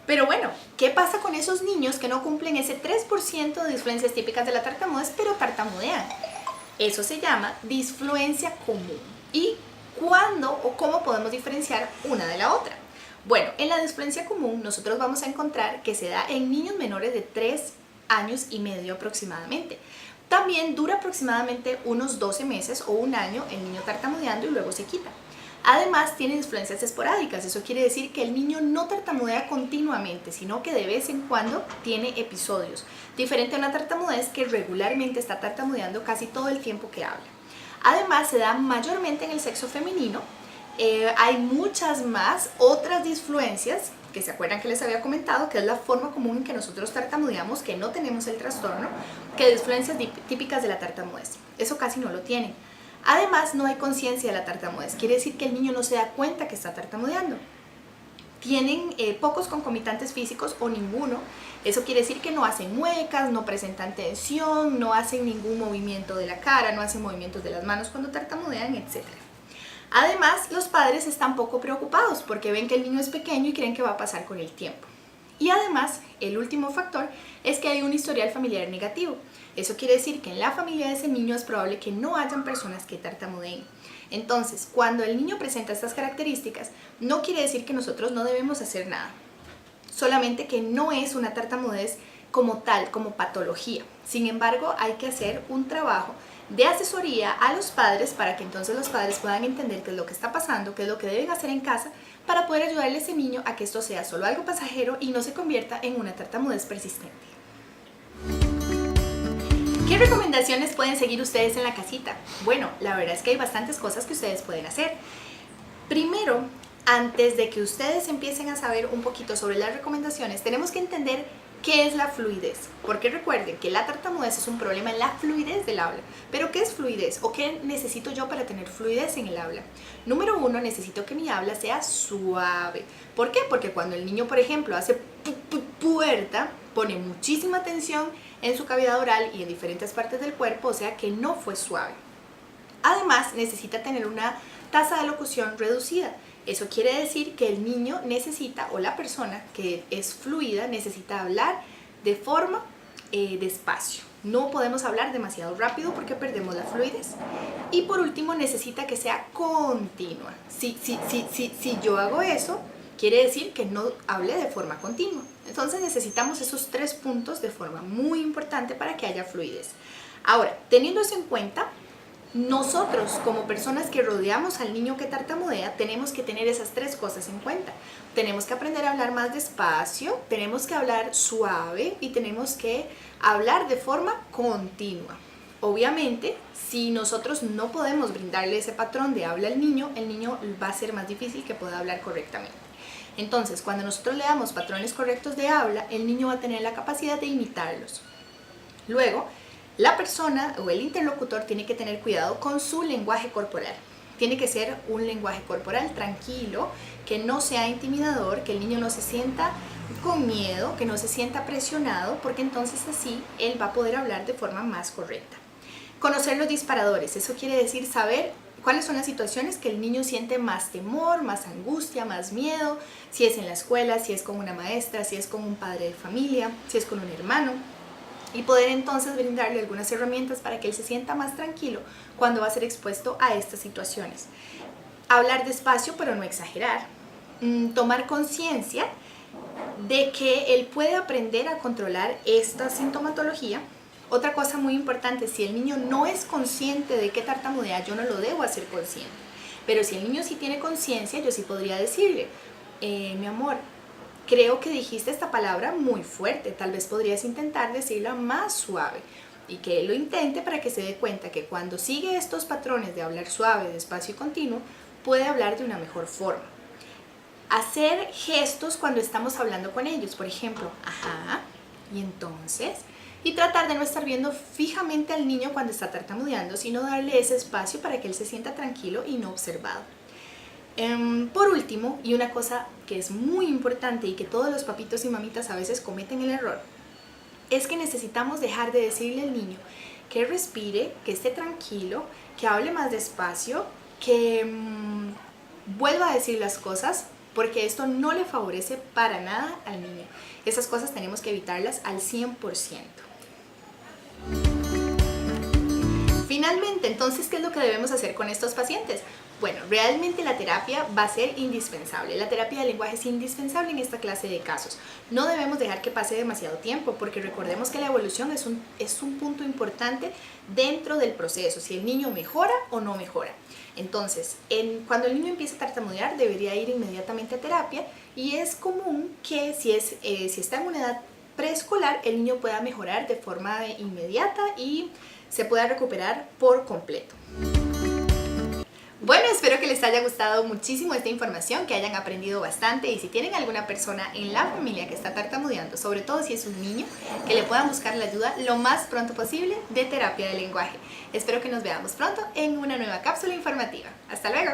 Pero bueno, ¿qué pasa con esos niños que no cumplen ese 3% de disfluencias típicas de la tartamudez, pero tartamudean? Eso se llama disfluencia común. ¿Y cuándo o cómo podemos diferenciar una de la otra? Bueno, en la disfluencia común nosotros vamos a encontrar que se da en niños menores de 3 años y medio aproximadamente. También dura aproximadamente unos 12 meses o un año el niño tartamudeando y luego se quita. Además tiene disfluencias esporádicas, eso quiere decir que el niño no tartamudea continuamente, sino que de vez en cuando tiene episodios, diferente a una tartamudez que regularmente está tartamudeando casi todo el tiempo que habla. Además se da mayormente en el sexo femenino. Hay muchas más otras disfluencias que se acuerdan que les había comentado, que es la forma común en que nosotros tartamudeamos, que no tenemos el trastorno, que disfluencias típicas de la tartamudez. Eso casi no lo tienen. Además, no hay conciencia de la tartamudez, quiere decir que el niño no se da cuenta que está tartamudeando. Tienen pocos concomitantes físicos o ninguno, eso quiere decir que no hacen muecas, no presentan tensión, no hacen ningún movimiento de la cara, no hacen movimientos de las manos cuando tartamudean, etc. Además, los padres están poco preocupados porque ven que el niño es pequeño y creen que va a pasar con el tiempo. Y además, el último factor es que hay un historial familiar negativo. Eso quiere decir que en la familia de ese niño es probable que no hayan personas que tartamudeen. Entonces, cuando el niño presenta estas características, no quiere decir que nosotros no debemos hacer nada. Solamente que no es una tartamudez como tal, como patología. Sin embargo, hay que hacer un trabajo de asesoría a los padres para que entonces los padres puedan entender qué es lo que está pasando, qué es lo que deben hacer en casa para poder ayudarle a ese niño a que esto sea solo algo pasajero y no se convierta en una tartamudez persistente. ¿Qué recomendaciones pueden seguir ustedes en la casita? Bueno, la verdad es que hay bastantes cosas que ustedes pueden hacer. Primero, antes de que ustedes empiecen a saber un poquito sobre las recomendaciones, tenemos que entender qué es la fluidez. Porque recuerden que la tartamudez es un problema en la fluidez del habla. ¿Pero qué es fluidez? ¿O qué necesito yo para tener fluidez en el habla? Número uno, necesito que mi habla sea suave. ¿Por qué? Porque cuando el niño, por ejemplo, hace puerta, pone muchísima tensión en su cavidad oral y en diferentes partes del cuerpo, o sea que no fue suave. Además, necesita tener una tasa de locución reducida. Eso quiere decir que el niño necesita, o la persona que es fluida, necesita hablar de forma despacio. No podemos hablar demasiado rápido porque perdemos la fluidez. Y por último, necesita que sea continua. Si yo hago eso, quiere decir que no hable de forma continua. Entonces necesitamos esos 3 puntos de forma muy importante para que haya fluidez. Ahora, teniendo eso en cuenta, nosotros como personas que rodeamos al niño que tartamudea tenemos que tener esas 3 cosas en cuenta. Tenemos que aprender a hablar más despacio, tenemos que hablar suave y tenemos que hablar de forma continua. Obviamente, si nosotros no podemos brindarle ese patrón de habla al niño, el niño va a ser más difícil que pueda hablar correctamente. Entonces, cuando nosotros le damos patrones correctos de habla, el niño va a tener la capacidad de imitarlos. Luego, la persona o el interlocutor tiene que tener cuidado con su lenguaje corporal. Tiene que ser un lenguaje corporal tranquilo, que no sea intimidador, que el niño no se sienta con miedo, que no se sienta presionado, porque entonces así él va a poder hablar de forma más correcta. Conocer los disparadores, eso quiere decir saber cuáles son las situaciones que el niño siente más temor, más angustia, más miedo, si es en la escuela, si es con una maestra, si es con un padre de familia, si es con un hermano. Y poder entonces brindarle algunas herramientas para que él se sienta más tranquilo cuando va a ser expuesto a estas situaciones. Hablar despacio pero no exagerar. Tomar conciencia de que él puede aprender a controlar esta sintomatología. Otra cosa muy importante, si el niño no es consciente de que tartamudea, yo no lo debo hacer consciente. Pero si el niño sí tiene conciencia, yo sí podría decirle, mi amor, creo que dijiste esta palabra muy fuerte, tal vez podrías intentar decirla más suave. Y que él lo intente para que se dé cuenta que cuando sigue estos patrones de hablar suave, despacio y continuo, puede hablar de una mejor forma. Hacer gestos cuando estamos hablando con ellos, por ejemplo, ajá, y entonces, y tratar de no estar viendo fijamente al niño cuando está tartamudeando, sino darle ese espacio para que él se sienta tranquilo y no observado. Por último, y una cosa que es muy importante y que todos los papitos y mamitas a veces cometen el error, es que necesitamos dejar de decirle al niño que respire, que esté tranquilo, que hable más despacio, que vuelva a decir las cosas, porque esto no le favorece para nada al niño. Esas cosas tenemos que evitarlas al 100%. Finalmente, entonces, ¿qué es lo que debemos hacer con estos pacientes? Bueno, realmente la terapia va a ser indispensable. La terapia del lenguaje es indispensable en esta clase de casos. No debemos dejar que pase demasiado tiempo, porque recordemos que la evolución es un punto importante dentro del proceso, si el niño mejora o no mejora. Entonces, cuando el niño empieza a tartamudear, debería ir inmediatamente a terapia, y es común que si está en una edad preescolar, el niño pueda mejorar de forma inmediata y se pueda recuperar por completo. Bueno, espero que les haya gustado muchísimo esta información, que hayan aprendido bastante, y si tienen alguna persona en la familia que está tartamudeando, sobre todo si es un niño, que le puedan buscar la ayuda lo más pronto posible de terapia del lenguaje. Espero que nos veamos pronto en una nueva cápsula informativa. ¡Hasta luego!